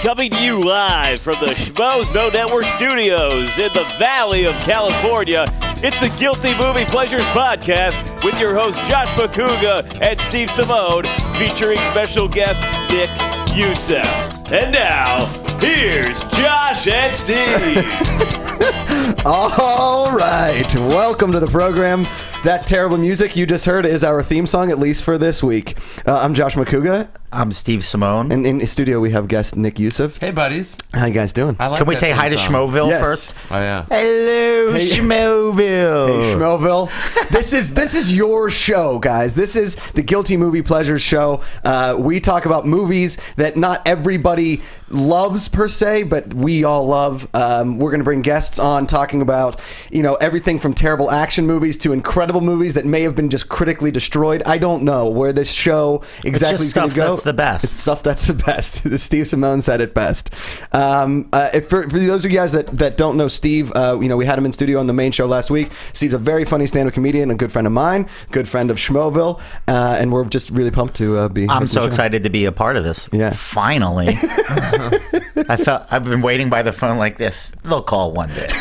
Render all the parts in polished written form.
Coming to you live from the Schmoes No Network studios in the Valley of California, it's the Guilty Movie Pleasures podcast with your hosts Josh McCouga and Steve Simone, featuring special guest Nick Youssef. And now, here's Josh and Steve. All right, welcome to the program. That terrible music you just heard is our theme song, at least for this week. I'm Josh McCouga. I'm Steve Simone. And in the studio, we have guest Nick Youssef. Hey, buddies. How you guys doing? Can we say hi to Schmoville first? Oh, yeah. Hello, Hey. Schmoville. Hey, Schmoville. This is your show, guys. This is the Guilty Movie Pleasures show. We talk about movies that not everybody loves per se, but we all love. We're going to bring guests on talking about, everything from terrible action movies to incredible movies that may have been just critically destroyed. I don't know where this show exactly is going to go. That's the best. It's stuff that's the best. Steve Simone said it best. For those of you guys that don't know Steve, we had him in studio on the main show last week. Steve's a very funny stand-up comedian, a good friend of mine, good friend of Schmoville, and we're just really pumped to be. I'm so excited to be a part of this. Yeah. Finally. I've been waiting by the phone like this. They'll call one day.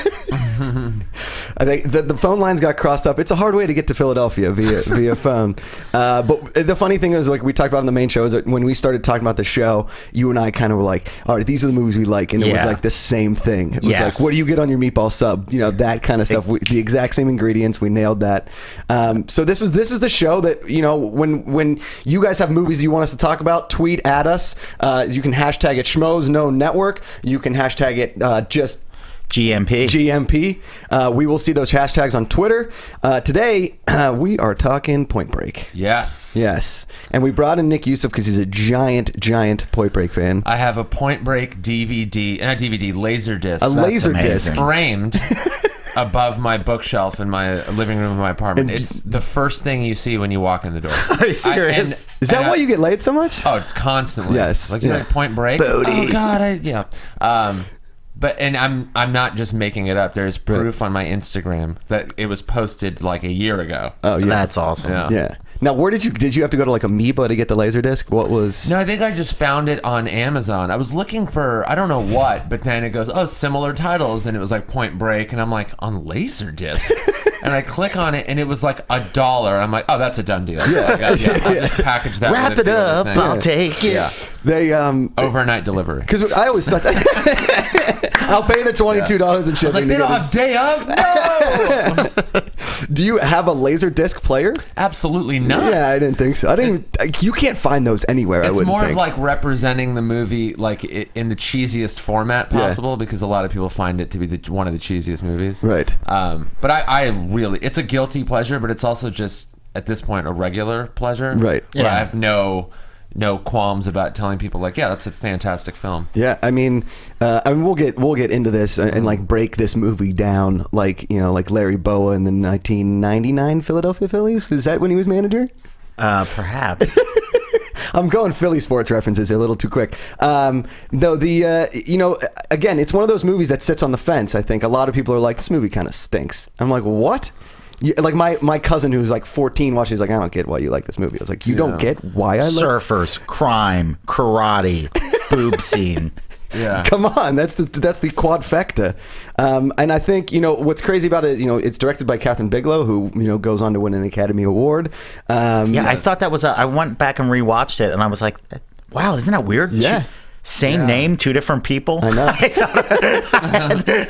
I think the phone lines got crossed up. It's a hard way to get to Philadelphia via phone. But the funny thing is, like we talked about on the main show, is that when we started talking about the show, you and I kind of were like, all right, these are the movies we like. And it was like the same thing. It was like, what do you get on your meatball sub? That kind of stuff. The exact same ingredients. We nailed that. So this is the show that, when you guys have movies you want us to talk about, tweet at us. You can hashtag it Schmoes No Network. You can hashtag it just GMP. We will see those hashtags on Twitter. Today, we are talking Point Break. Yes. And we brought in Nick Youssef because he's a giant Point Break fan. I have a Point Break DVD, and a DVD, Laserdisc. A Laserdisc. Framed above my bookshelf in my living room of my apartment. It's the first thing you see when you walk in the door. Are you serious? Is that why you get laid so much? Oh, constantly. Yes. Like, like Point Break? Bodie. Oh, God, But I'm not just making it up. There's proof on my Instagram that it was posted like a year ago. Oh yeah, that's awesome. Yeah. Now, where did you have to go to like Amoeba to get the Laserdisc? What was? No, I think I just found it on Amazon. I was looking for I don't know what, but then it goes, similar titles, and it was like Point Break, and I'm like, on Laserdisc, and I click on it, and it was like $1. I'm like, that's a done deal. Yeah, I'll just package that. Wrap it up. I'll take it. Yeah. They overnight delivery. Because I always thought that I'll pay the $22 in shipping. They don't have day of? No. Do you have a Laserdisc player? Absolutely not. Yeah, I didn't think so. I didn't even. You can't find those anywhere. It's of like representing the movie like in the cheesiest format possible, because a lot of people find it to be one of the cheesiest movies. Right. But I really, it's a guilty pleasure, but it's also just at this point a regular pleasure. Right. Yeah. I have no qualms about telling people like, that's a fantastic film. Yeah, I mean, we'll get into this and like break this movie down, like like Larry Boa in the 1999 Philadelphia Phillies. Is that when he was manager? Perhaps. I'm going Philly sports references a little too quick. Though again, it's one of those movies that sits on the fence. I think a lot of people are like, this movie kind of stinks. I'm like, what? Like my cousin who's like 14 watches, like, I don't get why you like this movie. I was like, you don't get why I like Surfers, crime, karate, boob scene. Yeah. Come on, that's the quadfecta. And I think what's crazy about it, it's directed by Catherine Bigelow, who goes on to win an Academy Award. I thought that was I went back and rewatched it, and I was like, wow, isn't that weird? Yeah. Same name, two different people. I know.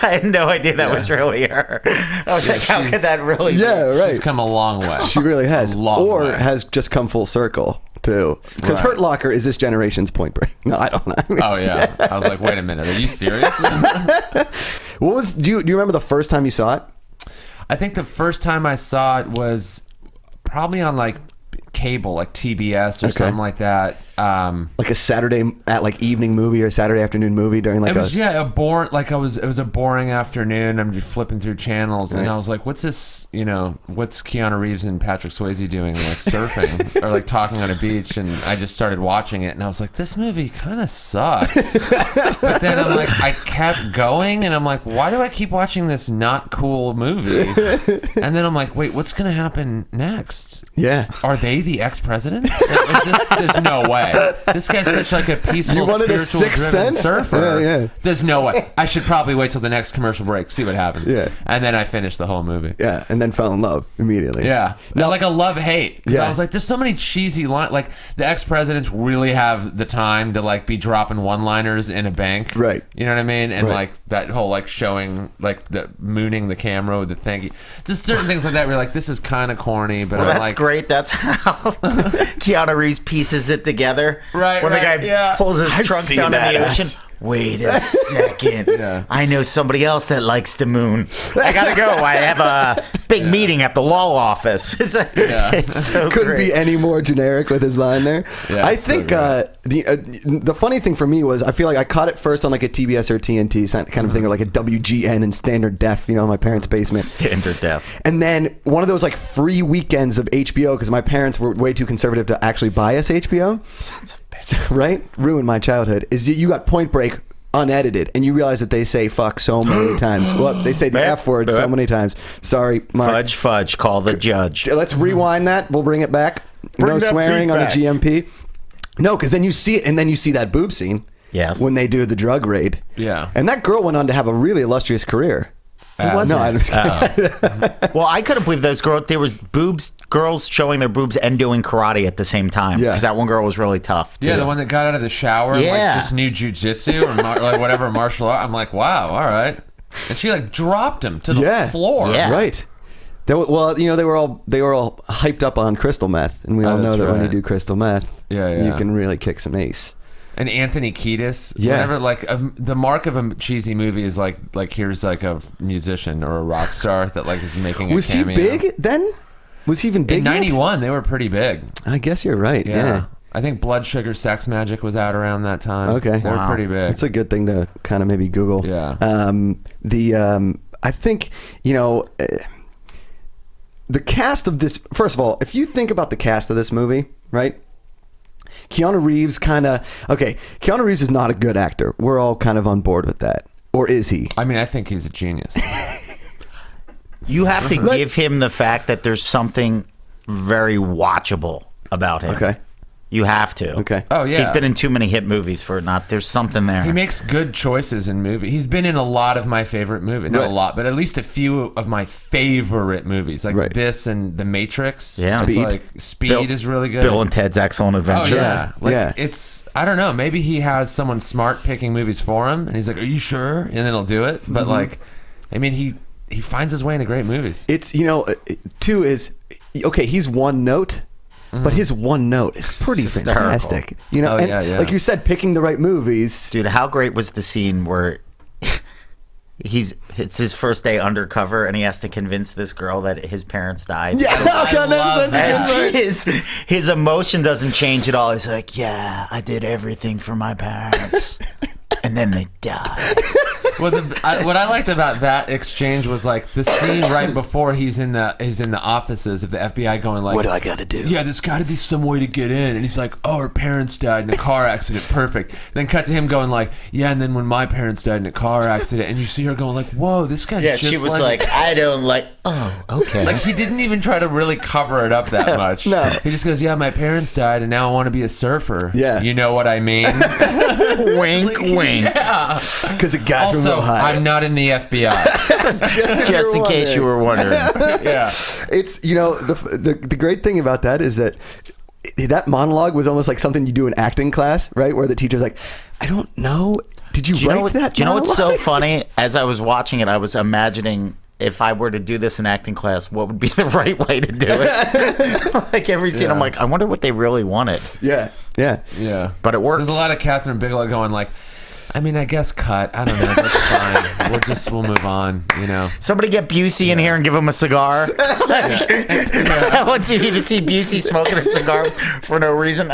I had no idea that was really her. I was like, how could that really be? Yeah, right. She's come a long way. She really has. Or has just come full circle, too. Because Hurt Locker is this generation's Point Break. No, I don't know. Oh, yeah. I was like, wait a minute. Are you serious? Do you remember the first time you saw it? I think the first time I saw it was probably on like cable, like TBS or something like that. Like a Saturday evening movie or Saturday afternoon movie during like it was it was a boring afternoon. I'm just flipping through channels and I was like, what's this, what's Keanu Reeves and Patrick Swayze doing, like surfing or like talking on a beach, and I just started watching it and I was like, this movie kind of sucks. But then I'm like, I kept going and I'm like, why do I keep watching this not cool movie? And then I'm like, wait, what's gonna happen next? Yeah. Are they the ex-presidents? There's no way. way. This guy's such like a peaceful, You wanted a spiritual Sixth driven Sense? surfer. Yeah. There's no way. I should probably wait till the next commercial break, see what happens. Yeah. And then I finished the whole movie. Yeah, and then fell in love immediately. Yeah. No, like a love-hate. Yeah. I was like, there's so many cheesy lines. Like, the ex-presidents really have the time to, like, be dropping one-liners in a bank. Right. You know what I mean? And, Right. like, that whole, like, showing, like, the mooning the camera with the thank you. Just certain things like that where you're like, this is kind of corny, but Well, I'm that's like... great. That's how Keanu Reeves pieces it together. Right, When right, the guy yeah. pulls his I've trunks seen down in that the ass. ocean. Wait a second. Yeah. I know somebody else that likes the moon. I gotta go. I have a big meeting at the law office. It's so Couldn't great. be any more generic with his line there. Yeah, I it's so think great. the funny thing for me was I feel like I caught it first on like a TBS or TNT kind of thing, or like a WGN in standard def, you know, in my parents' basement. Standard def. And then one of those like free weekends of HBO, because my parents were way too conservative to actually buy us HBO. Sons of Right? Ruined my childhood. Is you got Point Break unedited, and you realize that they say fuck so many times. Well, they say the F word so many times. Sorry, Mark. Fudge. Call the judge. Let's rewind that. We'll bring it back. Bring No that swearing beat on the back. GMP. No, because then you see it, and then you see that boob scene. Yes. When they do the drug raid. Yeah. And that girl went on to have a really illustrious career. Was No, it? Well, I couldn't believe those girls. There was girls showing their boobs and doing karate at the same time. Yeah. Because that one girl was really tough. Too. Yeah, the one that got out of the shower and like Yeah. just knew jujitsu or like whatever martial art. I'm like, wow, all right. And she like dropped him to the floor. Yeah. Right. Well, you know, they were all hyped up on crystal meth, and we all know that's that when you right. do crystal meth, Yeah. you can really kick some ace. And Anthony Kiedis, Yeah. whatever. Like the mark of a cheesy movie is like here's like a musician or a rock star that like is making a Was he cameo. big then? Was he even big? In yet? '91? They were pretty big. I guess you're right. Yeah. I think Blood Sugar Sex Magic was out around that time. Okay. They were Wow. pretty big. It's a good thing to kind of maybe Google. Yeah. I think, you know, the cast of this. First of all, if you think about the cast of this movie, right? Keanu Reeves Keanu Reeves is not a good actor. We're all kind of on board with that. Or is he? I mean, I think he's a genius. You have to give him the fact that there's something very watchable about him. Okay. You have to. Okay. Oh, yeah. He's been in too many hit movies for it not. There's something there. He makes good choices in movies. He's been in a lot of my favorite movies. Not Right. a lot, but at least a few of my favorite movies. Like Right. this and The Matrix. Yeah. It's Speed. like Speed is really good. Bill and Ted's Excellent Oh, Adventure. yeah. Like, Yeah. it's, I don't know. Maybe he has someone smart picking movies for him, and he's like, are you sure? And then he'll do it. But, like, I mean, he finds his way into great movies. It's, you know, two is, okay, he's one note. But his one note is pretty Hysterical. fantastic. You know, Oh, and yeah. like you said, picking the right movies. Dude, how great was the scene where it's his first day undercover and he has to convince this girl that his parents died? Yeah, I God, love that's such a And good point. his emotion doesn't change at all. He's like, yeah, I did everything for my parents. And then they died. Well, what I liked about that exchange was like the scene right before he's in the offices of the FBI going like, What do I gotta do? Yeah, there's got to be some way to get in. And he's like, oh, her parents died in a car accident. Perfect. Then cut to him going like, yeah, and then when my parents died in a car accident, and you see her going like, whoa, this guy's Yeah, just she was like, I don't like. Oh, okay. Like, he didn't even try to really cover it up that much. No. He just goes, yeah, my parents died, and now I want to be a surfer. Yeah. You know what I mean? wink, wink. Yeah. Because it got from Also, real high. I'm not in the FBI. Just in case you were wondering. Yeah. It's, you know, the great thing about that is that monologue was almost like something you do in acting class, right? Where the teacher's like, I don't know. Did you write that? Do you know what's so monologue?" funny? As I was watching it, I was imagining if I were to do this in acting class, what would be the right way to do it? Like every scene, I'm like, I wonder what they really wanted. Yeah, yeah. Yeah. But it works. There's a lot of Catherine Bigelow going like, I mean, I guess cut. I don't know. That's fine. We'll move on, you know. Somebody get Busey in here and give him a cigar. I want you to see Busey smoking a cigar for no reason.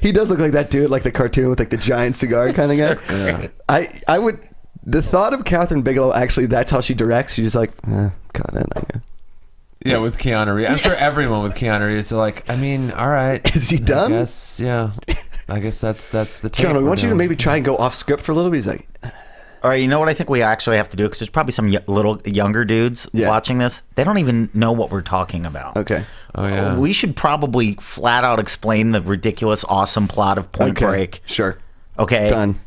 He does look like that dude, like the cartoon with like the giant cigar kind of guy. I would. The thought of Catherine Bigelow, actually, that's how she directs. She's just like, cut it. I guess. Yeah, with Keanu Reeves. I'm sure everyone with Keanu Reeves are like, I mean, all right. Is he done? I guess, yeah. I guess that's the take. Keanu, we we're want you to doing. maybe try and go off script for a little bit. He's like, All right, you know what I think we actually have to do? Because there's probably some little younger dudes watching this. They don't even know what we're talking about. Okay. Oh yeah. We should probably flat out explain the ridiculous, awesome plot of Point Break. Sure. Okay. Done.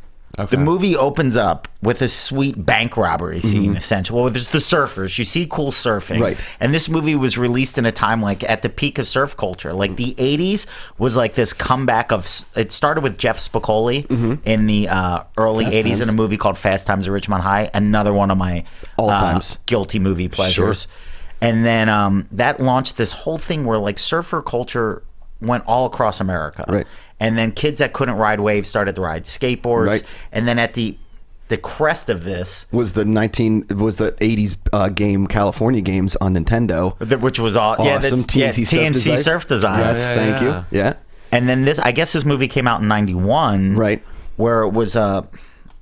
The movie opens up with a sweet bank robbery scene, essentially. Well, there's the surfers. You see cool surfing. Right. And this movie was released in a time like at the peak of surf culture. Like the 80s was like this comeback of... It started with Jeff Spicoli in the early Fast 80s Times. in a movie called Fast Times at Ridgemont High. Another one of my All times. guilty movie pleasures. Sure. And then that launched this whole thing where like surfer culture went all across America. Right. And then kids that couldn't ride waves started to ride skateboards. Right. And then at the crest of this Was the 80s game California games on Nintendo. which was all Awesome. TNC Surf Design. Yes, Yeah, thank yeah. you. Yeah. And then this movie came out in 91. Right. Where it was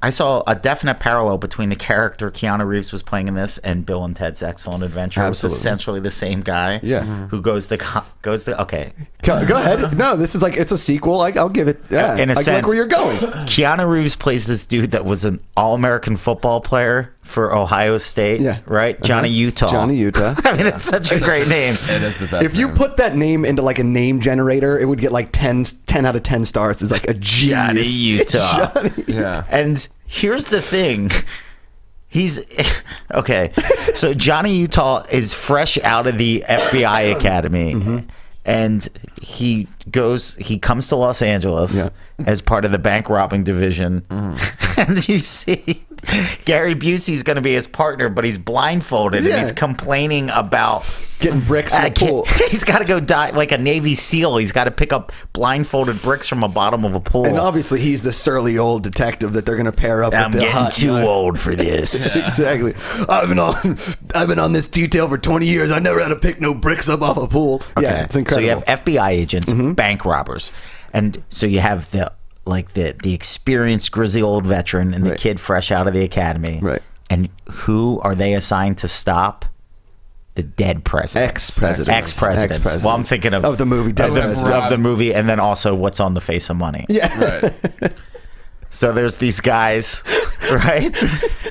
I saw a definite parallel between the character Keanu Reeves was playing in this and Bill and Ted's Excellent Adventure. It was Absolutely. essentially the same guy. Yeah. Who goes to okay. Go ahead. No, this is like, it's a sequel. I'll give it. Yeah. In a I sense. like where you're going. Keanu Reeves plays this dude that was an All-American football player for Ohio State. Yeah. Right? Johnny Utah. Johnny Utah. I mean, it's such a great name. It is the best. If you name. put that name into like a name generator, it would get like 10 out of 10 stars. It's like a Johnny genius. Utah. Johnny. yeah. And here's the thing. He's okay. So Johnny Utah is fresh out of the FBI academy. And he comes to Los Angeles as part of the bank robbing division. And you see Gary Busey's going to be his partner, but he's blindfolded and he's complaining about Getting bricks in the pool. He's got to go die like a Navy SEAL. He's got to pick up blindfolded bricks from the bottom of a pool. And obviously, he's the surly old detective that they're going to pair up I'm with the getting hot too guy. old for this. Exactly. I've been on this detail for 20 years. I never had to pick no bricks up off a pool. Yeah, it's incredible. So you have FBI agents, bank robbers, and so you have the experienced grizzly old veteran and the kid fresh out of the academy. Right. And who are they assigned to stop? The dead president. Ex-presidents. Well, I'm thinking of the movie Dead Presidents. of the movie, and then also What's on the Face of Money. Yeah. Right. So there's these guys, right?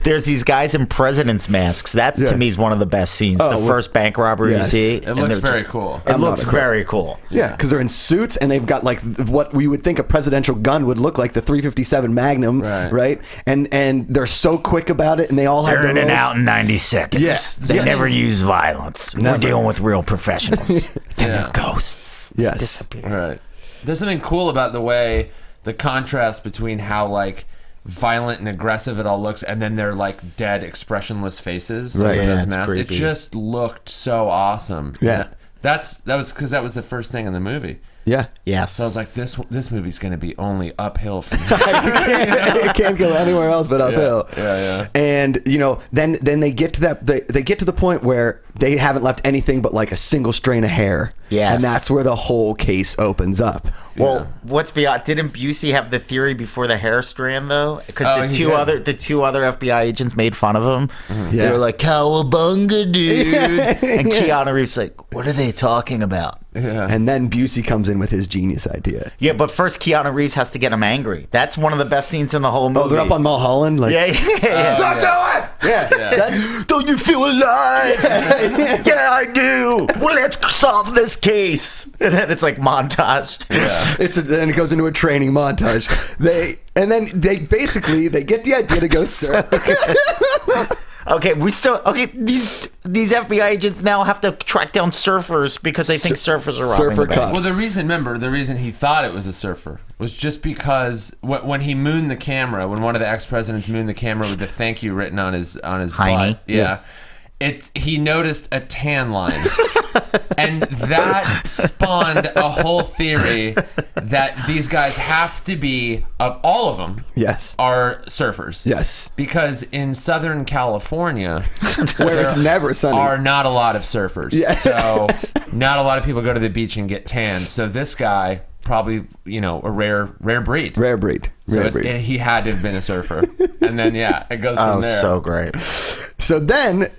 There's these guys in president's masks. That to me is one of the best scenes. The first bank robbery you see. It looks very cool. It looks very cool. Yeah, because they're in suits and they've got like what we would think a presidential gun would look like, the 357 Magnum, right? And they're so quick about it, and they all have They're in and roles. out in 90 seconds. Yeah. They never use violence. We're dealing with real professionals. Then Yeah. they're ghosts. Yes. They disappear. Right. There's something cool about the way the contrast between how like violent and aggressive it all looks, and then they're like dead, expressionless faces. Right. With Yeah, those it's masks. It creepy. just looked so awesome. Yeah. That was because that was the first thing in the movie. Yeah. Yes. So I was like, this movie's going to be only uphill from here. It can't go anywhere else but uphill. Yeah. And then they get to that. They get to the point where they haven't left anything but like a single strain of hair. Yes. And that's where the whole case opens up. Well, what's beyond? Didn't Busey have the theory before the hair strand though? Because Oh, the he two did. other FBI agents made fun of him. They Yeah. were like, "Cowabunga, dude!" And Keanu Reeves like, "What are they talking about?" Yeah. And then Busey comes in with his genius idea. Yeah, but first Keanu Reeves has to get him angry. That's one of the best scenes in the whole movie. Oh, they're up on Mulholland. Like, Yeah. Let's do it. Yeah. That's Don't you feel alive? Yeah, I do. Well, let's solve this case. And then it's like montage. and it goes into a training montage. They get the idea to go surf. Okay, these FBI agents now have to track down surfers because they think surfers are robbing Surfer the bank. cops. Well, the reason he thought it was a surfer was just because when he mooned the camera, when one of the ex-presidents mooned the camera with the thank you written on his Hiney? butt, he noticed a tan line. And that spawned a whole theory that these guys have to be, all of them, Yes. are surfers. Yes. Because in Southern California, Where it's never sunny. are not a lot of surfers. Yeah. So not a lot of people go to the beach and get tanned. So this guy, probably, a rare breed. Rare breed. So Rare breed. he had to have been a surfer. And then, it goes from Oh, there. so great. So then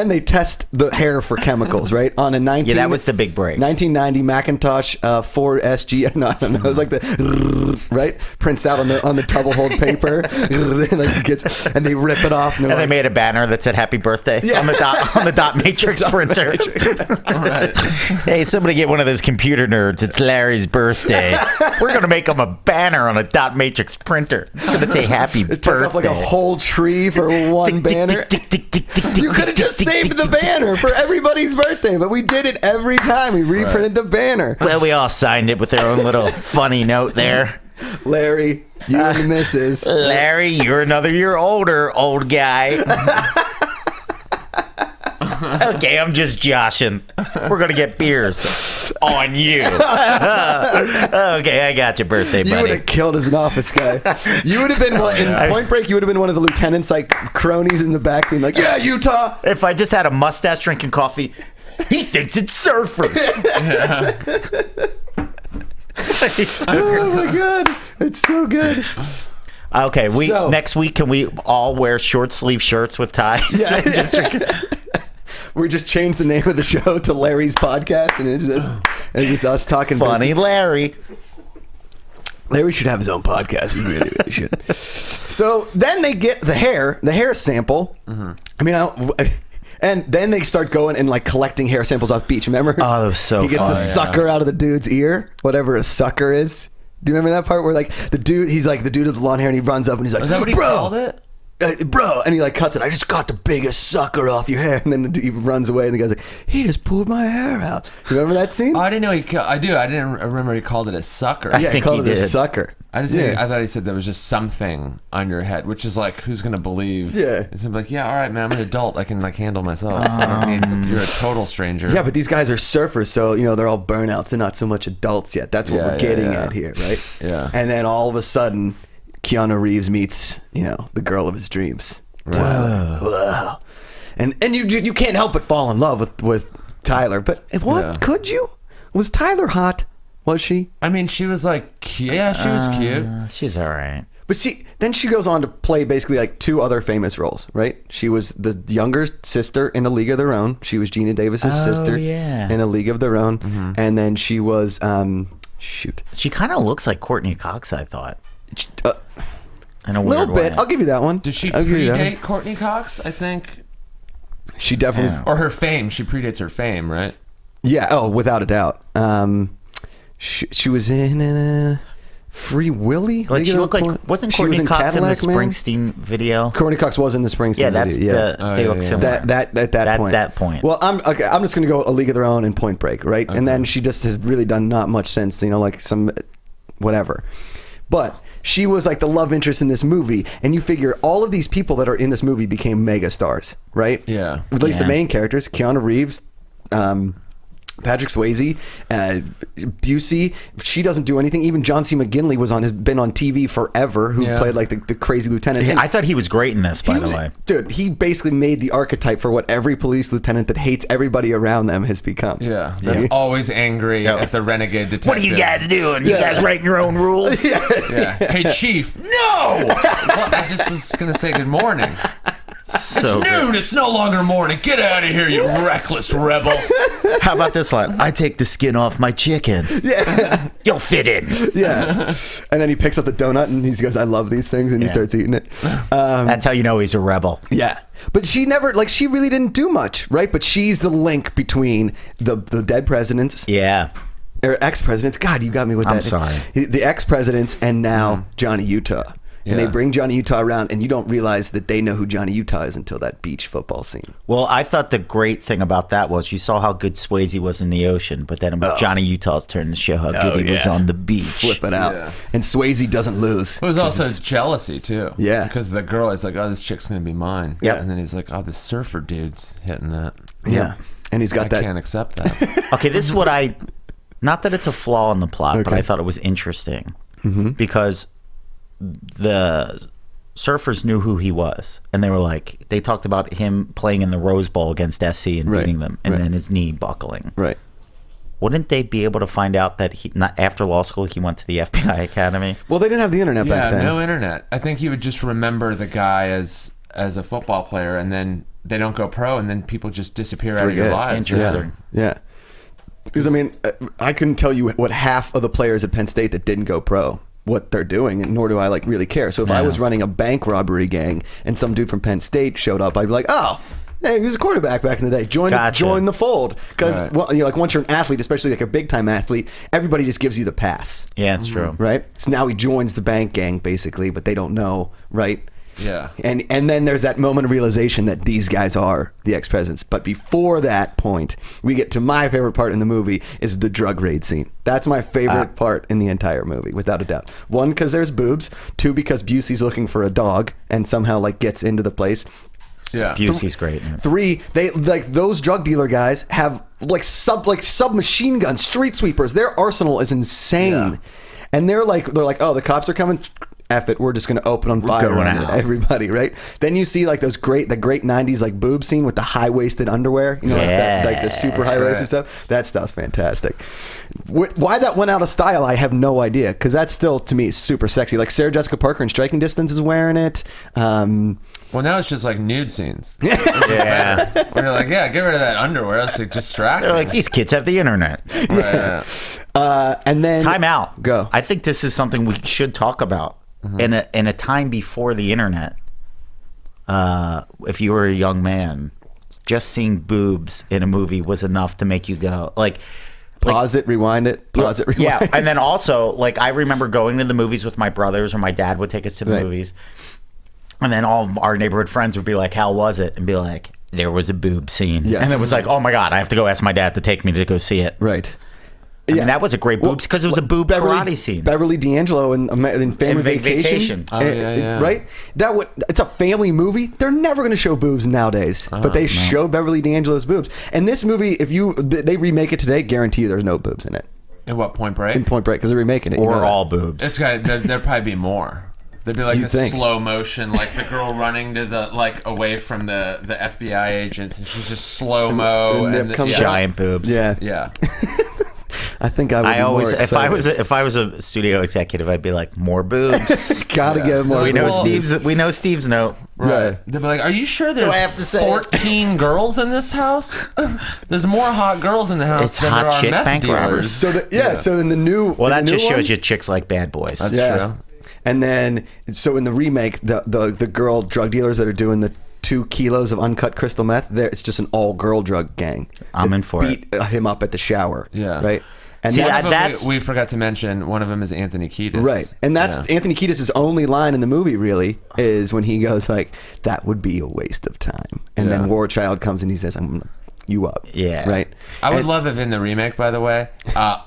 they test the hair for chemicals, right? On a 19 that was the big break. 1990 Macintosh 4SG. No, I don't know. It was like the right prints out on the double hold paper, and they rip it off. And they made a banner that said "Happy Birthday" on the dot matrix printer. All right. Hey, somebody get one of those computer nerds. It's Larry's birthday. We're gonna make him a banner on a dot matrix printer. It's gonna say "Happy It took Birthday." off like a whole tree for one banner. You could have just saved the banner for everybody's birthday, but we did it every time. We reprinted the banner. Well, we all signed it with their own little funny note there. Larry, you and the missus. Larry, you're another year older, old guy. Okay, I'm just joshing. We're going to get beers on you. Okay, I got your birthday, buddy. You would have killed as an office guy. You would have been, in Point Break, you would have been one of the lieutenants, like cronies in the back being like, yeah, Utah. If I just had a mustache drinking coffee, he thinks it's surfers. Oh, my God. It's so good. Okay, next week, can we all wear short sleeve shirts with ties? Yeah. We just changed the name of the show to Larry's Podcast, and it's just us talking funny business. Larry. Larry should have his own podcast. We really, really should. So then they get the hair sample. Mm-hmm. I mean, and then they start going and like collecting hair samples off beach. Remember? Oh, that was so He gets the sucker out of the dude's ear, whatever a sucker is. Do you remember that part where like he's like the dude with the long hair, and he runs up and he's like, Is that what he called it? Bro, and he like cuts it. I just got the biggest sucker off your hair, and then he runs away, and the guy's like, he just pulled my hair out. You remember that scene? Oh, I didn't know I do. I didn't remember he called it a sucker. Yeah, he called it a sucker. I thought he said there was just something on your head, which is like, who's gonna believe? Yeah. It's like, yeah, all right, man, I'm an adult. I can like handle myself. I don't need, you're a total stranger. Yeah, but these guys are surfers, so they're all burnouts. They're not so much adults yet. That's what we're getting at here, right? Yeah. And then all of a sudden, Keanu Reeves meets the girl of his dreams. Right. Whoa. And you can't help but fall in love with Tyler. But could you? Was Tyler hot? Was she? I mean, she was like, she was cute. She's all right. But then she goes on to play basically like two other famous roles, right? She was the younger sister in A League of Their Own. She was Gina Davis's sister in A League of Their Own. Mm-hmm. And then she was, She kind of looks like Courtney Cox, I thought. In a little weird bit. way. I'll give you that one. Does she predate Courtney Cox? I think. She definitely. Or her fame. She predates her fame, right? Yeah. Oh, without a doubt. She was in Free Willy. Like she looked like wasn't Courtney Cox in the Springsteen video? Courtney Cox was in the Springsteen video. They look similar. At that point. Well, I'm just gonna go A League of Their Own and Point Break, right? Okay. And then she just has really done not much since, like some whatever. But she was like the love interest in this movie, and you figure all of these people that are in this movie became mega stars, right? Yeah. At least the main characters: Keanu Reeves, Patrick Swayze, Busey. She doesn't do anything. Even John C. McGinley has been on TV forever. Who played like the crazy lieutenant. I thought he was great in this. By the way, dude, he basically made the archetype for what every police lieutenant that hates everybody around them has become. Yeah, that's always angry at the renegade detective. What are you guys doing? You guys writing your own rules? Yeah. Hey, Chief. No. Well, I just was gonna say good morning. It's noon. It's no longer morning. Get out of here, you reckless rebel. How about this line? I take the skin off my chicken. Yeah. You'll fit in. Yeah. And then he picks up the donut and he goes, I love these things. And he starts eating it. That's how you know he's a rebel. Yeah. But she never, she really didn't do much, right? But she's the link between the dead presidents. Yeah. Or ex-presidents. God, you got me with that. I'm sorry. The ex-presidents and now Johnny Utah. And they bring Johnny Utah around, and you don't realize that they know who Johnny Utah is until that beach football scene. Well, I thought the great thing about that was you saw how good Swayze was in the ocean, but then it was Johnny Utah's turn to show how good he was on the beach. Flipping out. Yeah. And Swayze doesn't lose. It was also jealousy, too. Yeah. Because the girl is like, oh, this chick's going to be mine. Yeah. And then he's like, oh, this surfer dude's hitting that. Yeah. And he's got I can't accept that. Okay, this is what not that it's a flaw in the plot, but I thought it was interesting. Mm-hmm. Because the surfers knew who he was, and they talked about him playing in the Rose Bowl against SC and beating them, and then his knee buckling. Right. Wouldn't they be able to find out that not after law school he went to the FBI Academy? Well, they didn't have the internet back then. Yeah, no internet. I think he would just remember the guy as a football player, and then they don't go pro, and then people just disappear out of your Forget. lives. Interesting. Yeah. Because, I mean, I couldn't tell you what half of the players at Penn State that didn't go pro, what they're doing, and nor do I like really care. So if I was running a bank robbery gang and some dude from Penn State showed up, I'd be like, oh, hey, he was a quarterback back in the day. Join the fold. Because once you're an athlete, especially like a big time athlete, everybody just gives you the pass. Yeah, it's true. Right? So now he joins the bank gang basically, but they don't know, right? Yeah. And then there's that moment of realization that these guys are the ex-presidents. But before that point, we get to my favorite part in the movie is the drug raid scene. That's my favorite part in the entire movie, without a doubt. 1, because there's boobs. 2, because Busey's looking for a dog and somehow like gets into the place. Yeah. Busey's great. 3, they like those drug dealer guys have like submachine guns, street sweepers. Their arsenal is insane. Yeah. And they're like, oh, the cops are coming. F it, we're just going to open on fire on everybody, right? Then you see like the great 90s like boob scene with the high-waisted underwear, you know, like the super high-waisted stuff. That stuff's fantastic. Why that went out of style, I have no idea, because that's still, to me, super sexy. Like Sarah Jessica Parker in Striking Distance is wearing it. Well, now it's just like nude scenes. Yeah. Where you're like, yeah, get rid of that underwear. It's like distracting. They're like, these kids have the internet. Right. And then Time out. Go. I think this is something we should talk about. In a time before the internet, if you were a young man, just seeing boobs in a movie was enough to make you go like pause it, rewind it, pause it, rewind. Yeah, and then also like I remember going to the movies with my brothers, or my dad would take us to the movies, and then all of our neighborhood friends would be like, "How was it?" and be like, "There was a boob scene," and it was like, "Oh my god, I have to go ask my dad to take me to go see it." Right. I mean, that was a great boobs because it was a boob karate scene. Beverly D'Angelo in Family Vacation. Oh, yeah. Right? It's a family movie. They're never going to show boobs nowadays, but they show Beverly D'Angelo's boobs. And this movie, if they remake it today, guarantee you there's no boobs in it. In what, Point Break? In Point Break, because they're remaking it. Or all boobs. It's got there'd probably be more. There'd be like You'd think. slow motion, like the girl running to the away from the FBI agents, and she's just slow mo and comes giant boobs. Yeah. Yeah. I think I would. If I was a studio executive, I'd be like, more boobs. Gotta get more. We know boobs. Steve's note. Right. They'd be like, "Are you sure there's I have to say 14 girls in this house? There's more hot girls in the house It's than hot there are chick meth bank dealers." robbers. So in the new, Well, that in the just new shows one, you chicks like bad boys. That's true. And then, so in the remake, the girl drug dealers that are doing the 2 kilos of uncut crystal meth, it's just an all-girl drug gang. I'm that in for it. beat him up at the shower. Yeah. Right. And See, that's we forgot to mention one of them is Anthony Kiedis. right. And that's Anthony Kiedis' only line in the movie, really, is when he goes like, "That would be a waste of time." And then War Child comes and he says, "I'm gonna you up." Yeah. Right. I would love if in the remake, by the way,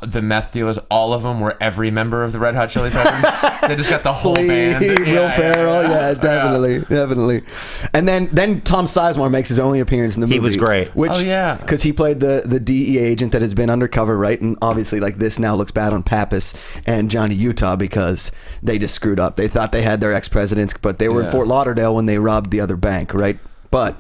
the meth dealers, all of them were every member of the Red Hot Chili Peppers. They just got the whole band. Will Ferrell, definitely. And then Tom Sizemore makes his only appearance in the movie. He was great. Which, because he played the DEA agent that has been undercover, right? And obviously, like, this now looks bad on Pappas and Johnny Utah because they just screwed up. They thought they had their ex-presidents, but they were in Fort Lauderdale when they robbed the other bank, right? But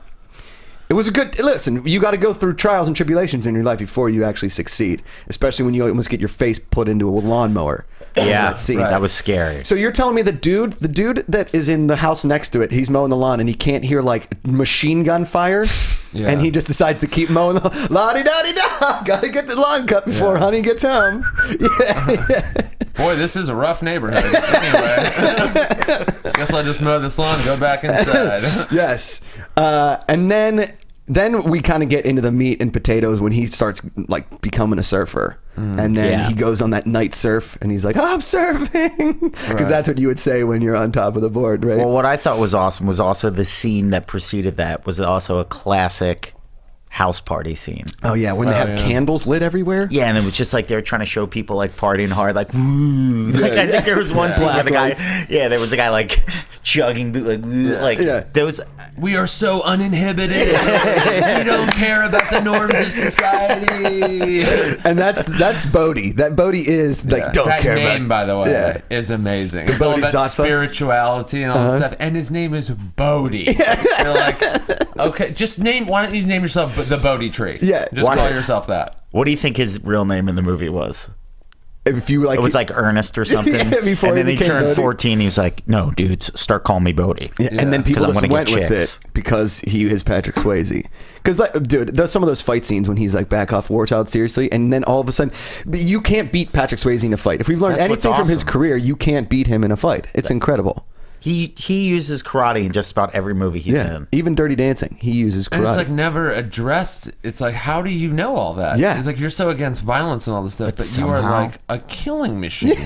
it was a good listen. You got to go through trials and tribulations in your life before you actually succeed, especially when you almost get your face put into a lawnmower. Yeah, that scene. that was scary. So you're telling me the dude that is in the house next to it, he's mowing the lawn and he can't hear like machine gun fire, and he just decides to keep mowing the la-di-da-di-da. Gotta get the lawn cut before honey gets home. Boy, this is a rough neighborhood. Anyway, guess I'll just mow this lawn and go back inside. Yes. And then we kind of get into the meat and potatoes when he starts like becoming a surfer. And then he goes on that night surf and he's like, "Oh, I'm surfing." Because that's what you would say when you're on top of the board, right? Well, what I thought was awesome was also the scene that preceded that was also a classic house party scene. Oh yeah, when they have candles lit everywhere. Yeah, and it was just like they were trying to show people like partying hard, like woo. Like I think there was one scene where the guy, there was a guy like chugging, like there was. We are so uninhibited. We don't care about the norms of society. And that's Bodhi. That Bodhi is like don't that care name, about. by the way, is amazing. It's all about spirituality and all that stuff. And his name is Bodhi. You're like, okay, just name. Why don't you name yourself the Bodhi tree? Yeah, just call yourself that. What do you think his real name in the movie was? if you like, It was like Ernest or something. Yeah, before and then he he became turned Bodhi. 14. He was like, "No, dudes, start calling me Bodhi." Yeah, and then 'Cause people I'm just gonna went get with chicks. it because he is Patrick Swayze. Because, dude, there's some of those fight scenes when he's like, back off, War Child, seriously. And then all of a sudden, you can't beat Patrick Swayze in a fight. If we've learned That's what's anything from his awesome. career, you can't beat him in a fight. It's incredible. He uses karate in just about every movie he's Yeah. in. Even Dirty Dancing, he uses karate. And it's like never addressed. It's like, how do you know all that? Yeah. It's like you're so against violence and all this stuff, but you are somehow- like a killing machine.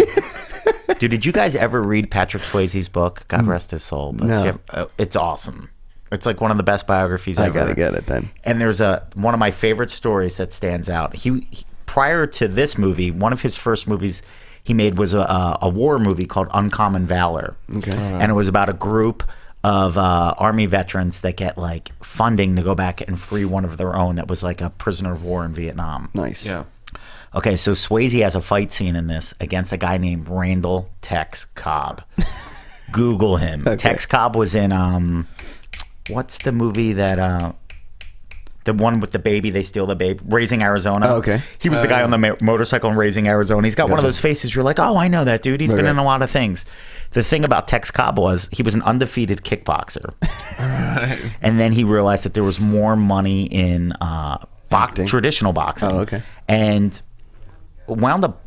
Dude, did you guys ever read Patrick Swayze's book? God rest his soul. But No. it's awesome. It's like one of the best biographies I ever. gotta get it then. And there's one of my favorite stories that stands out. He prior to this movie, one of his first movies he made was a war movie called Uncommon Valor. Okay. And it was about a group of army veterans that get like funding to go back and free one of their own that was like a prisoner of war in Vietnam. Nice. Yeah. Okay, so Swayze has a fight scene in this against a guy named Randall Tex Cobb. Google him. Okay. Tex Cobb was in what's the movie that the one with the baby, they steal the baby, Raising Arizona. Oh, okay. He was the guy on the motorcycle in Raising Arizona. He's got one of those faces you're like, oh, I know that dude. He's been right. in a lot of things. The thing about Tex Cobb was he was an undefeated kickboxer. And then he realized that there was more money in Acting. traditional boxing. Oh, okay. And wound up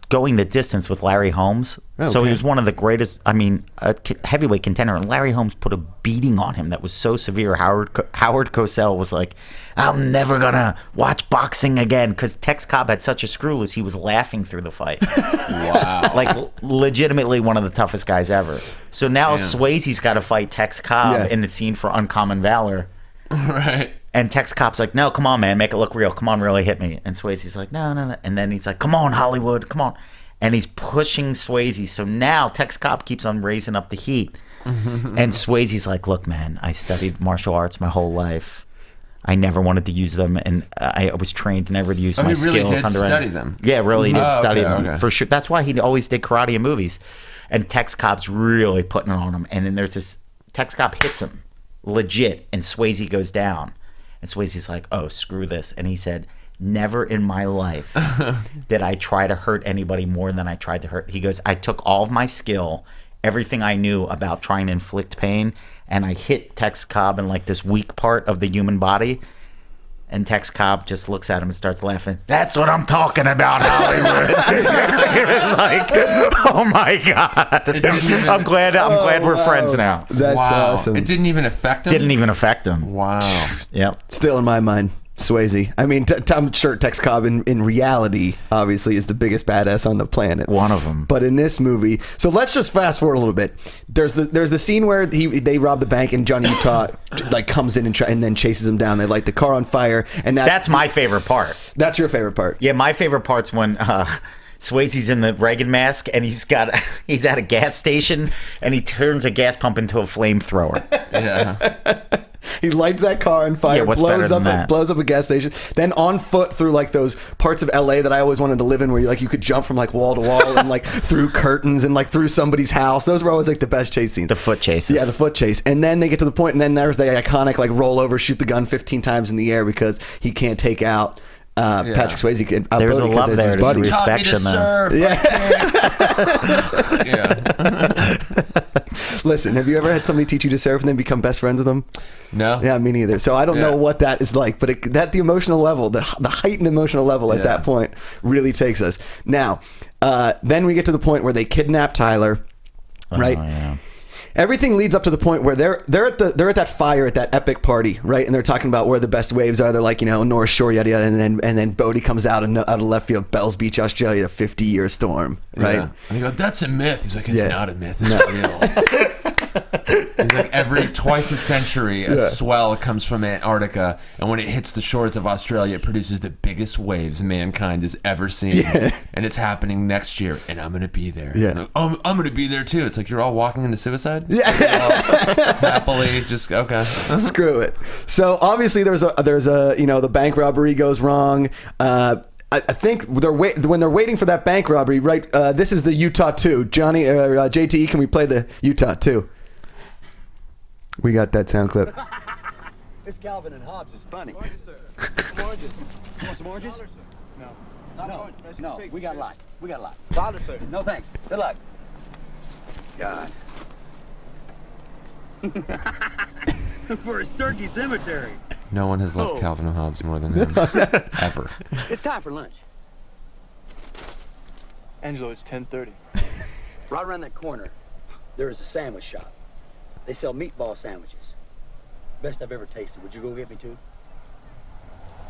going the distance with Larry Holmes. Oh, So okay. he was one of the greatest, a heavyweight contender. And Larry Holmes put a beating on him that was so severe. Howard Cosell was like, I'm never going to watch boxing again. Because Tex Cobb had such a screw loose, he was laughing through the fight. Wow. Like, legitimately one of the toughest guys ever. So now Swayze's got to fight Tex Cobb Yeah. in the scene for Uncommon Valor. Right. And Tex Cobb's like, no, come on, man, make it look real. Come on, really hit me. And Swayze's like, no. And then he's like, come on, Hollywood, come on. And he's pushing Swayze. So now Tex Cobb keeps on raising up the heat. And Swayze's like, look, man, I studied martial arts my whole life. I never wanted to use them, and I was trained never to use my he skills. really did under study them? Yeah, really did Oh, study okay, them okay. for sure. That's why he always did karate in movies. And Tex Cobb's really putting it on him. And then there's this Tex Cobb hits him legit, and Swayze goes down. And Swayze's like, oh, screw this. And he said, never in my life did I try to hurt anybody more than I tried to hurt. He goes, I took all of my skill, everything I knew about trying to inflict pain, and I hit Tex Cobb in like this weak part of the human body. And Tex Cobb just looks at him and starts laughing. That's what I'm talking about, Hollywood. It was like, oh my God. I'm glad we're friends now. That's Wow. awesome. It didn't even affect him? Didn't even affect him. Wow. Yep. Still in my mind, Swayze. I mean, I'm sure Tex Cobb in reality, obviously, is the biggest badass on the planet. One of them. But in this movie, so let's just fast forward a little bit. There's the scene where they rob the bank and Johnny Utah like comes in and then chases him down. They light the car on fire, and That's my favorite part. That's your favorite part. Yeah, my favorite part's when Swayze's in the Reagan mask and he's at a gas station and he turns a gas pump into a flamethrower. Yeah. He lights that car on fire, Yeah, what's better blows than up that? blows up a gas station, then on foot through like those parts of LA that I always wanted to live in, where you could jump from like wall to wall and like through curtains and like through somebody's house. Those were always like the best chase scenes. The foot chases. Yeah, the foot chase. And then they get to the point, and then there's the iconic like roll over, shoot the gun 15 times in the air because he can't take out Patrick Swayze. There's a love there. his buddy. There's Taught me to Respect him, surf. Yeah. Yeah. Listen, have you ever had somebody teach you to surf and then become best friends with them? No. Yeah, me neither. So I don't know what that is like, but the emotional level, the heightened emotional level at that point really takes us. Now, then we get to the point where they kidnap Tyler, right? Oh, yeah. Everything leads up to the point where they're at that fire at that epic party, right? And they're talking about where the best waves are. They're like, North Shore, yada yada, and then Bodhi comes out of left field, Bells Beach, Australia, 50-year storm, right? Yeah. And you go, that's a myth. He's like, it's Yeah. not a myth. It's real. He's like, every twice a century, a swell comes from Antarctica, and when it hits the shores of Australia, it produces the biggest waves mankind has ever seen. Yeah. And it's happening next year, and I'm going to be there. Yeah. I'm like, oh, I'm going to be there too. It's like you're all walking into suicide? Yeah. Happily, just, okay. Screw it. So obviously there's a the bank robbery goes wrong. I think when they're waiting for that bank robbery, right? This is the Utah 2. Johnny, JTE, can we play the Utah 2? We got that sound clip. This Calvin and Hobbes is funny. Oranges, sir. Some oranges. You want some oranges? No. No, we got a lot. Father, sir. No thanks. Good luck. God. For his turkey cemetery. No one has loved Calvin and Hobbes more than him. Ever. It's time for lunch. Angelo, it's 10:30. Right around that corner, there is a sandwich shop. They sell meatball sandwiches. Best I've ever tasted. Would you go get me two?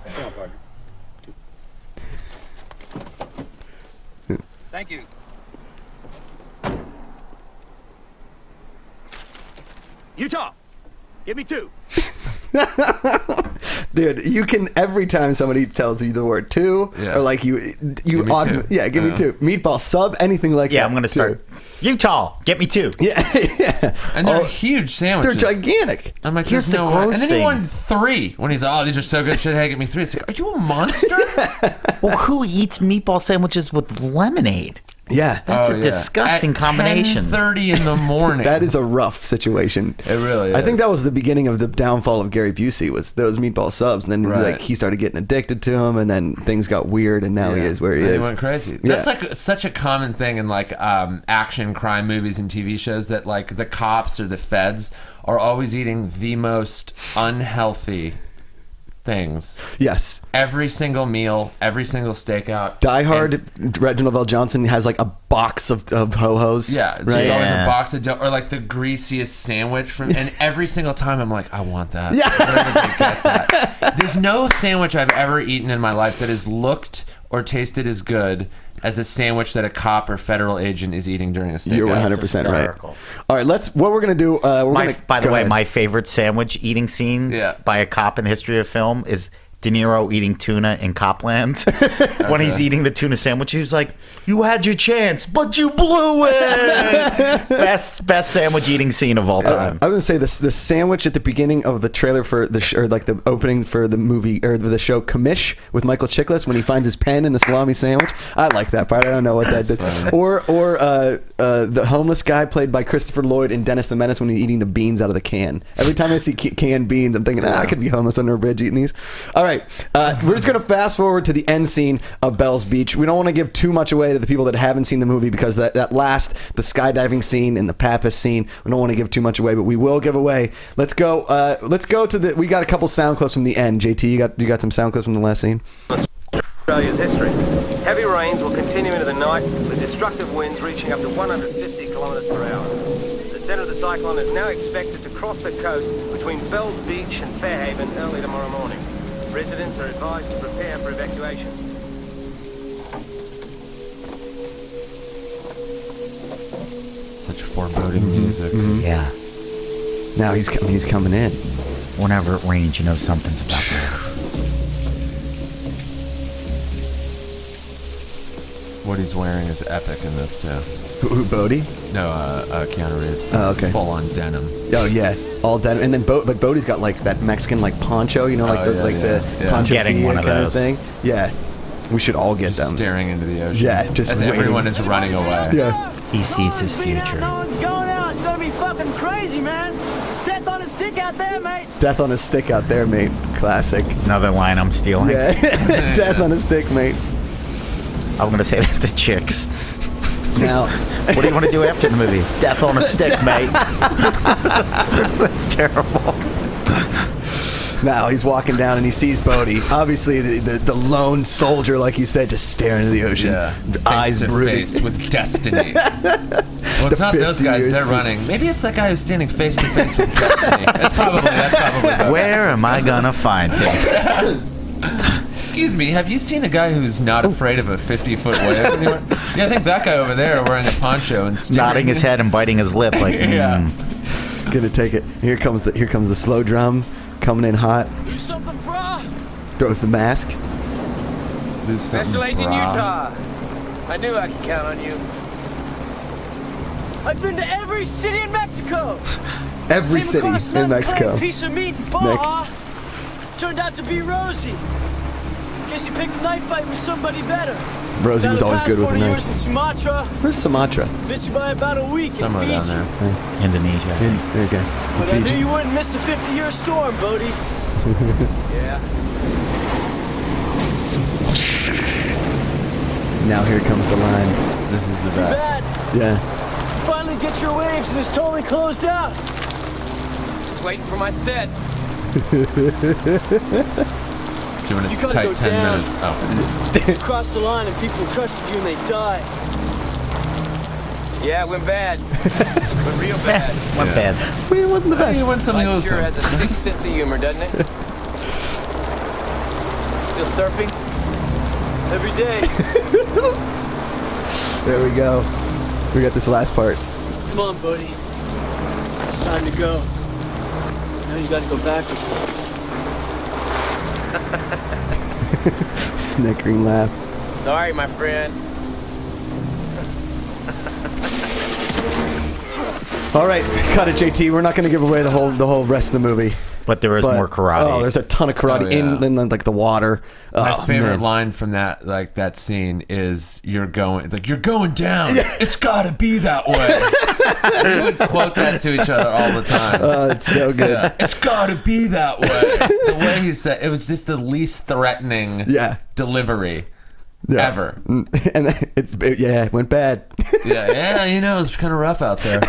Come on, partner. Two. Thank you. Utah, give me two. Dude, you can every time somebody tells you the word two, Yeah. or like you Give me two. yeah, give me two. Meatball sub, anything like that. Yeah, I'm gonna start. Utah, get me two. Yeah, yeah. And they're Oh, huge they're sandwiches. gigantic. I'm like, Here's there's the no way. gross And then he thing. won 3 when he's, oh, these are so good. Shit, hey, get me 3. It's like, are you a monster? Well, who eats meatball sandwiches with lemonade? Yeah, That's a disgusting combination. 10:30 in the morning. that is a rough situation. It really is. I think that was the beginning of the downfall of Gary Busey, was those meatball subs, and then Right. like he started getting addicted to them, and then things got weird, and now he is where he And is. He went crazy. Yeah. That's like such a common thing in like action crime movies and TV shows, that like the cops or the feds are always eating the most unhealthy things. Yes. Every single meal, every single stakeout. Die Hard, Reginald Val Johnson has like a box of ho-hos. Yeah, it's right? just always Yeah. a box of dough, or like the greasiest sandwich from. And every single time I'm like, I want that. Yeah. Where did they get that? There's no sandwich I've ever eaten in my life that has looked or tasted as good as a sandwich that a cop or federal agent is eating during a stakeout. You're 100% right. hysterical. All right, what we're gonna do. By the go way, ahead. my favorite sandwich eating scene by a cop in the history of film is De Niro eating tuna in Copland. When he's eating the tuna sandwich, he's like, "You had your chance, but you blew it." best sandwich eating scene of all time. I was gonna say the sandwich at the beginning of the trailer for the or like the opening for the movie or the show Commish with Michael Chiklis when he finds his pen in the salami sandwich. I like that part. I don't know what that did. Or the homeless guy played by Christopher Lloyd in Dennis the Menace when he's eating the beans out of the can. Every time I see canned beans, I'm thinking, I could be homeless under a bridge eating these. All right, we're just gonna fast forward to the end scene of Bell's Beach. We don't want to give too much away to the people that haven't seen the movie, because the skydiving scene and the Pappas scene, we don't want to give too much away, but we will give away. Let's go to the. We got a couple sound clips from the end. JT, you got some sound clips from the last scene. Australia's history. Heavy rains will continue into the night, with destructive winds reaching up to 150 kilometres per hour. The centre of the cyclone is now expected to cross the coast between Bells Beach and Fairhaven early tomorrow morning. Residents are advised to prepare for evacuation. Such foreboding music. Yeah. Now he's coming in. Whenever it rains, you know something's about to happen. What he's wearing is epic in this too. Who Bodie? No, Keanu Reeves. Oh, okay. Full on denim. Oh yeah, all denim. And then but Bodie's got like that Mexican like poncho, you know, like the poncho Getting one of kind those. thing. Yeah, we should all get Just them. staring into the ocean. Yeah, just as waiting. everyone is running away. Yeah. He sees his future. No one's going out. It's gonna be fucking crazy, man. Death on a stick out there, mate. Death on a stick out there, mate. Classic. Another line I'm stealing. Yeah. Death on a stick, mate. I'm going to say that to chicks. Now, What do you want to do after the movie? Death on a stick, mate. That's terrible. now he's walking down and he sees Bodie. Obviously, the lone soldier, like you said, just staring into the ocean. Yeah. Eyes Face to brooding. face with destiny. Well, it's not those 50 guys. years They're to- running. Maybe it's that guy who's standing face to face with destiny. That's probably Bodie. Where am I going to find him? Excuse me, have you seen a guy who's not afraid of a 50-foot wave anywhere? Yeah, I think that guy over there wearing a poncho and staring. Nodding his head and biting his lip like, Yeah. Gonna take it. Here comes the slow drum coming in hot. Do something, brah. Throws the mask. Do something, Special Agent brah. Utah. I knew I could count on you. I've been to every city in Mexico. Every Came city across an in unclaimed Mexico. piece of meat bar. Turned out to be Rosie. Guess he picked a knife fight with somebody better. Rosie was always good with the Passport of knife. yours in Sumatra. Where's Sumatra? Missed you by about a week Somewhere in down Fiji. there. Indonesia. There you go. But I knew Fiji. you wouldn't miss the 50-year storm, Bodie. Yeah. now here comes the line. This is the Too best. bad. Yeah. Finally get your waves and it's totally closed out. Just waiting for my set. Doing You its gotta tight go 10 down. minutes. Oh. Cross the line and people trust you and they die. Yeah, it went bad. Went real bad. Went bad. It wasn't the best. You went something Life sure else. has a sick sense of humor, doesn't it? Still surfing? Every day. There we go. We got this last part. Come on, buddy. It's time to go. Now you gotta go backwards. Snickering laugh. Sorry, my friend. All right, cut it, JT. We're not going to give away the whole rest of the movie. But there is more karate. Oh, there's a ton of karate Oh, yeah. in like the water. My Oh, favorite man. line from that scene is you're going down. It's gotta be that way. We would quote that to each other all the time. It's so good. Yeah, it's gotta be that way. The way he said it was just the least threatening delivery Yeah. ever. And it went bad. Yeah, it's kind of rough out there.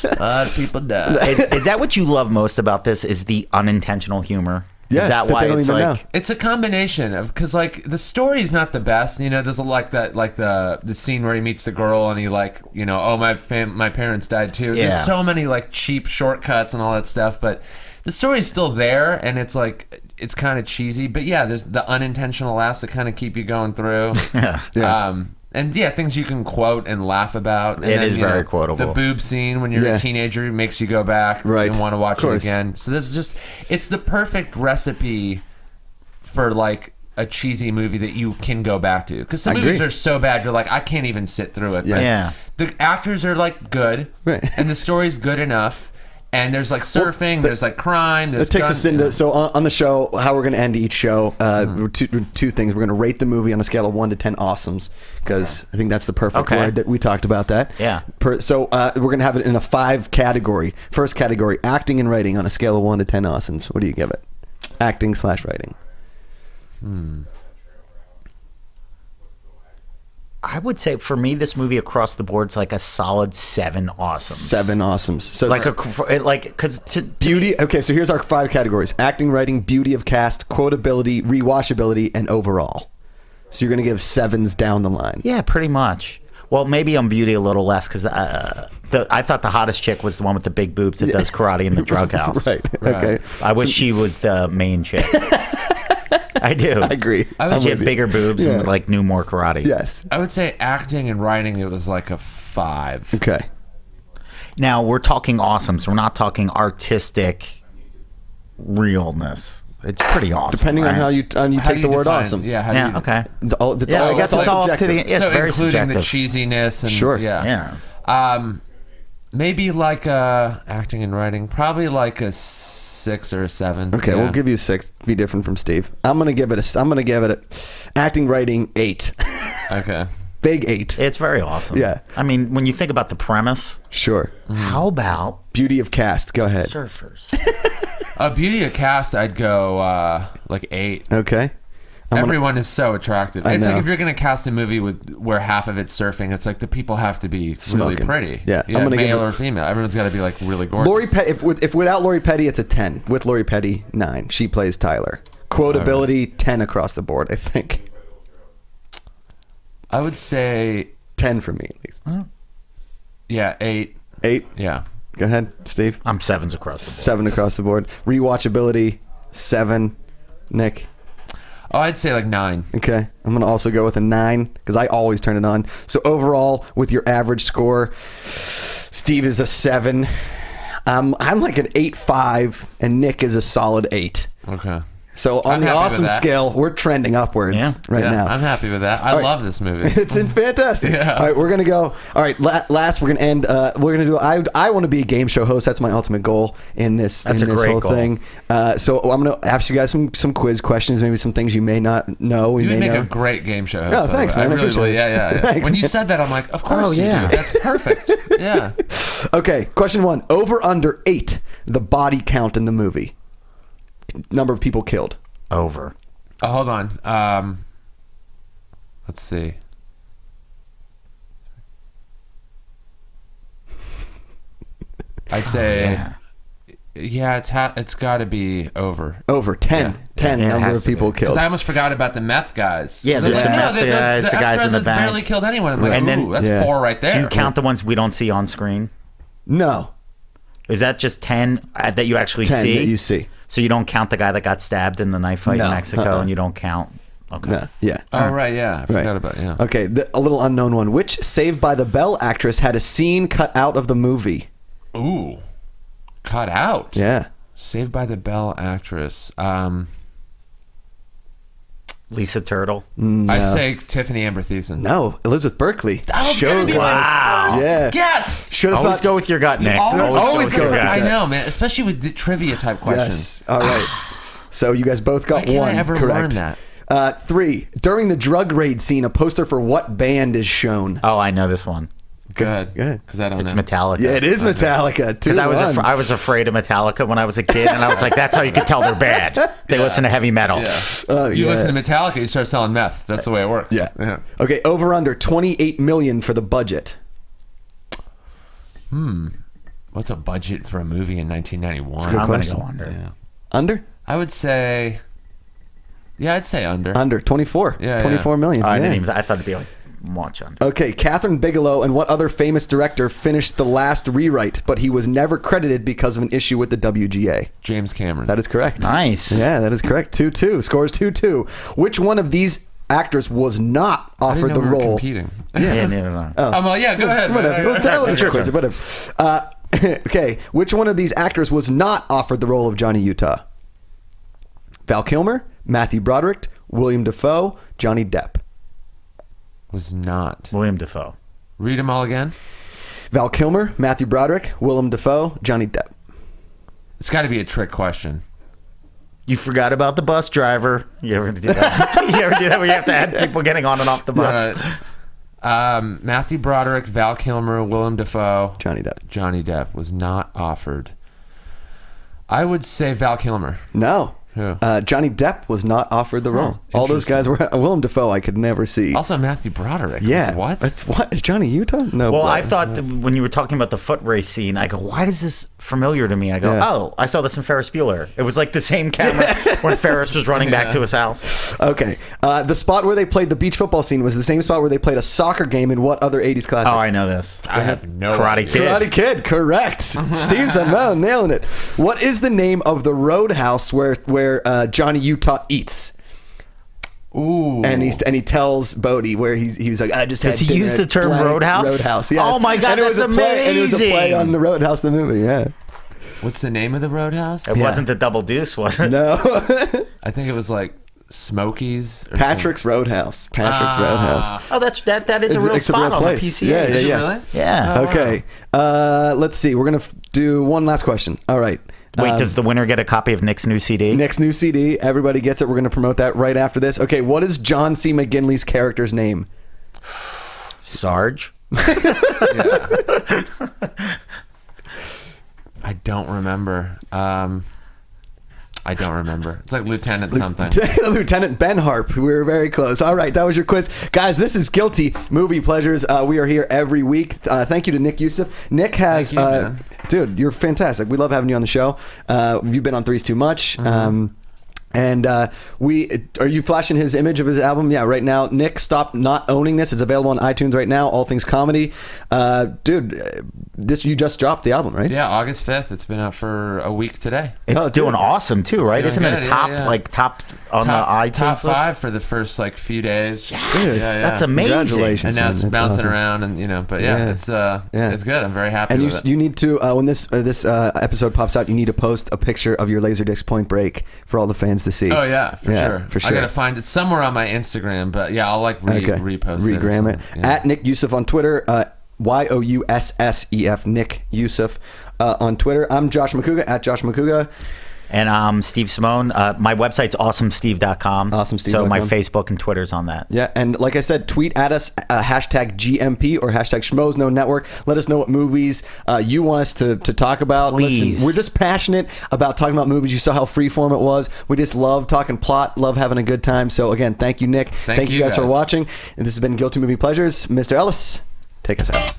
A lot of people die. Is that what you love most about this? Is the unintentional humor? Yeah, Is that that why they don't it's even like? know. It's a combination of because like the story's not the best. There's the scene where he meets the girl and he my parents died too. Yeah. There's so many like cheap shortcuts and all that stuff, but the story's still there and it's like it's kind of cheesy. But yeah, there's the unintentional laughs that kind of keep you going through. Yeah. And yeah, things you can quote and laugh about. And It is very quotable. The boob scene when you're Yeah. a teenager makes you go back Right. and want to watch Of it course. again. So this is it's the perfect recipe for like a cheesy movie that you can go back to. Because some I movies agree. are so bad, you're like, I can't even sit through it. But Yeah. the actors are like good, Right. and the story's good enough. And there's like surfing, there's like crime. There's That takes guns, us into so on the show how we're going to end each show. Two things. We're going to rate the movie on a scale of 1 to 10 awesomes because I think that's the perfect Okay. word that we talked about that. Yeah. So we're going to have it in a 5 category. First category: acting and writing on a scale of 1 to 10 awesomes. What do you give it? Acting/writing. I would say for me, this movie across the board's like a solid 7 awesome. 7 awesomes. So Because beauty. Okay, so here's our 5 categories: acting, writing, beauty of cast, quotability, rewatchability, and overall. So you're going to give 7s down the line. yeah, pretty much. Well, maybe on beauty a little less because I thought the hottest chick was the one with the big boobs that does karate in the drug house. Right. Okay. I wish she was the main chick. I do. I agree. She had bigger boobs and like knew more karate. Yes. I would say acting and writing, it was like a 5. Okay. Now we're talking awesome, so we're not talking artistic realness. It's pretty awesome. Depending on right? how you How do take you the word define- awesome. Yeah, how do Yeah. you, Okay. It's all, that's Yeah, all, I guess that's it's all up to subjective. the. It's so very including subjective. the cheesiness and Sure. Yeah. Maybe like acting and writing, probably like a 6 or a 7. Okay, yeah. we'll give you 6. Be different from Steve. I'm gonna give it acting, writing 8. Okay. Big 8. It's very awesome. Yeah. I mean, when you think about the premise, Sure. how about Beauty of cast. Go ahead. surfers? Beauty of cast, I'd go like 8. Okay. Everyone is so attractive. I It's know. like if you're gonna cast a movie where half of it's surfing, it's like the people have to be Smoking. really pretty. Yeah, I'm gonna give male it- or female. Everyone's got to be like really gorgeous. Lori Petty. If without Lori Petty, it's a 10. With Lori Petty, 9. She plays Tyler. Quotability 10 across the board. I think I would say 10 for me at least. yeah, 8. 8. Yeah. Go ahead, Steve. I'm 7s across the board. 7 across the board. Rewatchability 7. Nick. Oh, I'd say like 9. Okay, I'm gonna also go with a 9 because I always turn it on. So overall, with your average score, Steve is a 7. I'm like an 8.5, and Nick is a solid 8. Okay. So on I'm the happy with awesome that. scale, we're trending upwards right Yeah, now. I'm happy with that. I All right. love this movie. It's fantastic. Yeah. All right, we're gonna go. All right, last we're gonna end. We're gonna do. I want to be a game show host. That's my ultimate goal in this. That's in a this great whole goal. thing. So I'm gonna ask you guys some quiz questions. Maybe some things you may not know. We You would may make know. a great game show host. Oh, by the thanks, way. man. I I really, appreciate it. yeah. Thanks, When you man. said that, I'm like, of course Oh, you yeah. do. That's perfect. Yeah. Okay, question 1. Over under 8. The body count in the movie. Number of people killed. Over. Oh, hold on. Let's see. I'd say, it's got to be over. Over 10. 10 Yeah, it number has of to be. people Because killed. I almost forgot about the meth guys. Yeah, there's the meth guys, the guys in the back. barely killed anyone. I'm like, And then- ooh, that's Yeah. 4 right there. Do you count the ones we don't see on screen? No. Is that just 10 that you actually 10 see? that you see. So you don't count the guy that got stabbed in the knife fight No. in Mexico, and you don't count. Okay. No. Yeah. Oh, right, yeah. I Right. forgot about yeah. Okay, a little unknown one. Which Saved by the Bell actress had a scene cut out of the movie? Ooh. Cut out. Yeah. Saved by the Bell actress. Lisa Turtle. I'd say Tiffany Amber Thiessen. No, Elizabeth Berkley. Wow. Yeah. Yes. Should have Always thought. go with your gut, Nick. always go with your I gut. know, man. Especially with the trivia type questions. Yes. All right. So you guys both got Why can't one I ever correct. learn that? 3. During the drug raid scene, a poster for what band is shown? Oh, I know this one. Good. Good. Because I don't It's know. Metallica. Yeah, it is Metallica. Because I was afraid of Metallica when I was a kid, and I was like, that's how you could tell they're bad. They listen to heavy metal. Yeah. You yeah. listen to Metallica, you start selling meth. That's the way it works. Yeah. Okay, over under 28 million for the budget. What's a budget for a movie in 1991? good I'm going to question. go under. Yeah. Under? I would say. Yeah, I'd say under. Under 24. Yeah, 24 million. I yeah. didn't even. I thought it'd be like much under. Okay, Catherine Bigelow and what other famous director finished the last rewrite, but he was never credited because of an issue with the WGA? James Cameron. That is correct. Nice. Yeah, that is correct. 2-2. Scores 2-2. Which one of these actors was not I didn't offered know the we were role? competing. Yeah, neither know. Yeah, go ahead. Whatever. We'll tell It's you your quiz, turn. whatever. Okay, which one of these actors was not offered the role of Johnny Utah? Val Kilmer, Matthew Broderick, William Dafoe, Johnny Depp. Was not. William Dafoe. Read them all again. Val Kilmer, Matthew Broderick, Willem Dafoe, Johnny Depp. It's got to be a trick question. You forgot about the bus driver. You ever do that? You ever do that where you have to add people getting on and off the bus? Matthew Broderick, Val Kilmer, Willem Dafoe, Johnny Depp. Johnny Depp was not offered. I would say Val Kilmer. No. Who? Johnny Depp was not offered the role. All those guys were Willem Dafoe. I could never see. Also Matthew Broderick. Yeah. What? That's what is Johnny Utah? No. Well, way. I thought that when you were talking about the foot race scene, I go, why is this familiar to me? I go, Yeah. oh, I saw this in Ferris Bueller. It was like the same camera when Ferris was running back to his house. Okay. The spot where they played the beach football scene was the same spot where they played a soccer game in what other 80s classic? Oh, I know this. I have no Karate idea. Kid. Karate Kid, correct. Steve Samuel nailing it. What is the name of the roadhouse where Johnny Utah eats? Ooh. And he tells Bodie where he was like, I just had Does he dinner use at the term blank roadhouse? Roadhouse, yes. Oh my God, and it was that's a play, and it was a play amazing. on the Roadhouse, the movie. Yeah. What's the name of the roadhouse? It wasn't the Double Deuce, was it? No. I think it was like Smokies. Or Patrick's Roadhouse. Patrick's Roadhouse. Oh, that is a real It's spot on the place. PCA. Yeah, Is it yeah. really? Yeah. Oh, Okay. Let's see. We're gonna do one last question. All right. Wait, does the winner get a copy of Nick's new CD? Nick's new CD? Everybody gets it. We're gonna promote that right after this. Okay. What is John C. McGinley's character's name? Sarge? I don't remember. I don't remember. It's like Lieutenant something. Lieutenant Ben Harp. We were very close. All right, that was your quiz. Guys, this is Guilty Movie Pleasures. We are here every week. Thank you to Nick Youssef. Nick has... Thank you, man. Dude, you're fantastic. We love having you on the show. You've been on Three's Too Much. And are you flashing his image of his album? Yeah, right now. Nick, Stop Not Owning This. It's available on iTunes right now. All Things Comedy. Dude, you just dropped the album, right? Yeah, August 5th. It's been out for a week today. It's doing awesome too, right? Doing Isn't it good, a top, yeah. top on the iTunes top list? 5 for the first like few days. Yes, Dude, that's amazing. Congratulations. And now man. it's That's bouncing awesome. around, and but yeah, it's good. I'm very happy And with it. you need to when this episode pops out, you need to post a picture of your Laserdisc Point Break for all the fans to see. Oh yeah, for sure. For sure. I gotta find it somewhere on my Instagram, but yeah, I'll like repost it. or Regram it. something. Yeah. At Nick Youssef on Twitter. YOUSSEF. Nick Youssef on Twitter. I'm Josh McCouga at Josh McCouga. And I'm Steve Simone. My website's awesomesteve.com. Awesomesteve.com. So my Facebook and Twitter's on that. Yeah, and like I said, tweet at us, hashtag GMP or hashtag Schmoes No Network. Let us know what movies you want us to talk about. Please. Listen, we're just passionate about talking about movies. You saw how freeform it was. We just love talking plot, love having a good time. So again, thank you, Nick. Thank you guys for watching. And this has been Guilty Movie Pleasures. Mr. Ellis, take us out.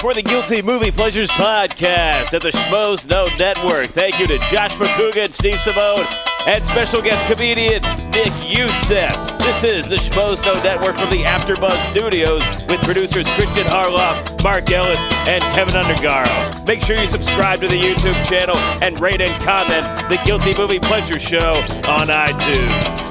for the Guilty Movie Pleasures podcast at the Schmoes Know Network. Thank you to Josh McCouga and Steve Simone and special guest comedian Nick Youssef. This is the Schmoes Know Network from the AfterBuzz Studios with producers Christian Harloff, Mark Ellis, and Kevin Undergaro. Make sure you subscribe to the YouTube channel and rate and comment the Guilty Movie Pleasure Show on iTunes.